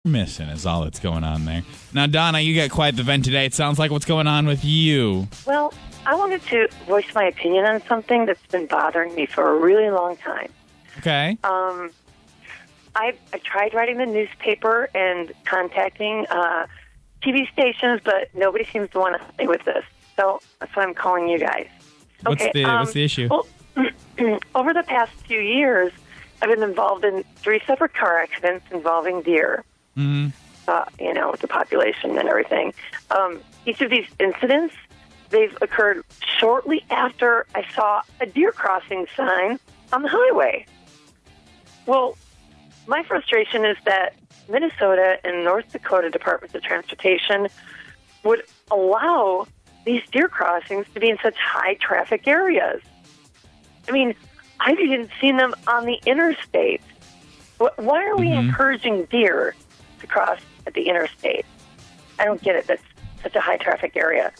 missing is all that's going on there. Now, Donna, you got quite the vent today. It sounds like what's going on with you. Well, I wanted to voice my opinion on something that's been bothering me for a really long time. Okay. I tried writing the newspaper and contacting TV stations, but nobody seems to want to help me with this. So that's why I'm calling you guys. What's the issue? Well, over the past few years, I've been involved in 3 separate car accidents involving deer. Mm-hmm. With the population and everything. Each of these incidents, they've occurred shortly after I saw a deer crossing sign on the highway. Well, my frustration is that Minnesota and North Dakota Departments of Transportation would allow these deer crossings to be in such high traffic areas. I mean, I've even seen them on the interstate. Why are we encouraging deer to cross at the interstate? I don't get it. That's such a high traffic area.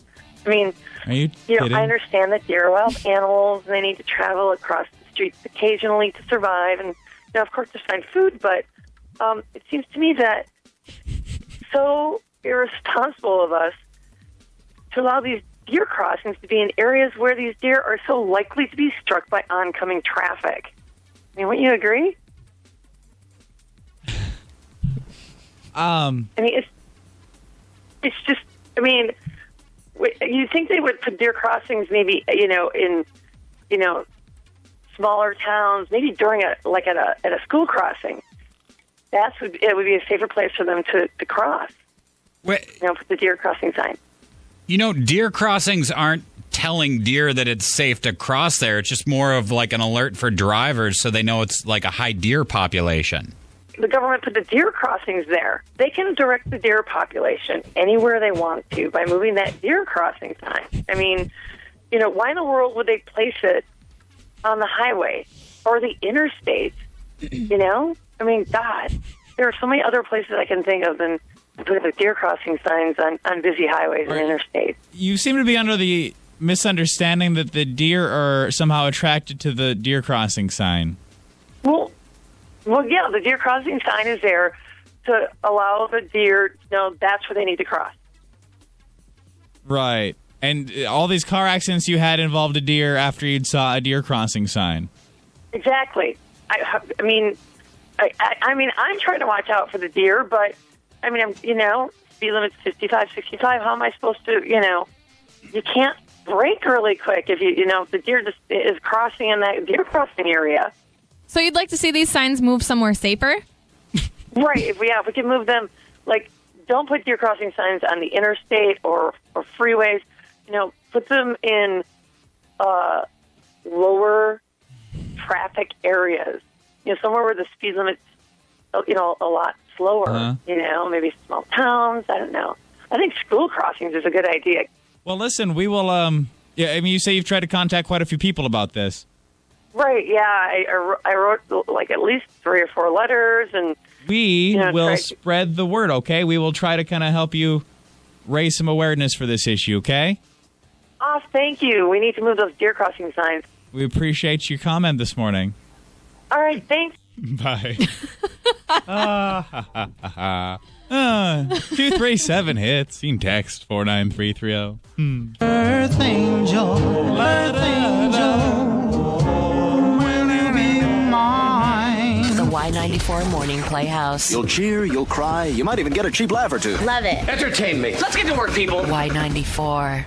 I mean, are you I understand that deer are wild animals and they need to travel across the streets occasionally to survive and, of course, to find food. But it seems to me that so irresponsible of us to allow these deer crossings to be in areas where these deer are so likely to be struck by oncoming traffic. I mean, wouldn't you agree? I mean, it's just. I mean, you think they would put deer crossings maybe in smaller towns, maybe during at a school crossing. It would be a safer place for them to cross. Wait. Put the deer crossing sign. Deer crossings aren't telling deer that it's safe to cross there. It's just more of like an alert for drivers so they know it's like a high deer population. The government put the deer crossings there. They can direct the deer population anywhere they want to by moving that deer crossing sign. I mean, why in the world would they place it on the highway or the interstate? I mean, God, there are so many other places I can think of than putting the deer crossing signs on busy highways and interstates. You seem to be under the misunderstanding that the deer are somehow attracted to the deer crossing sign. Well, yeah, the deer crossing sign is there to allow the deer to know that's where they need to cross. Right. And all these car accidents you had involved a deer after you'd saw a deer crossing sign. Exactly. I mean, I'm trying to watch out for the deer, but I mean, speed limit's 55, 65. How am I supposed to, you can't brake really quick if if the deer just is crossing in that deer crossing area. So you'd like to see these signs move somewhere safer? Right. If we can move them, don't put deer crossing signs on the interstate or freeways. Put them in lower traffic areas. Somewhere where the speed limit's a lot slower. Maybe small towns. I don't know. I think school crossings is a good idea. Well, listen, we will. You say you've tried to contact quite a few people about this. Right, yeah. I wrote at least 3 or 4 letters. And we will spread the word, okay? We will try to kind of help you raise some awareness for this issue, okay? Oh, thank you. We need to move those deer crossing signs. We appreciate your comment this morning. All right, thanks. Bye. 237 hits. You can text 49330. Earth angel, earth angel. Y94 Morning Playhouse. You'll cheer, you'll cry, you might even get a cheap laugh or two. Love it. Entertain me. Let's get to work, people. Y94.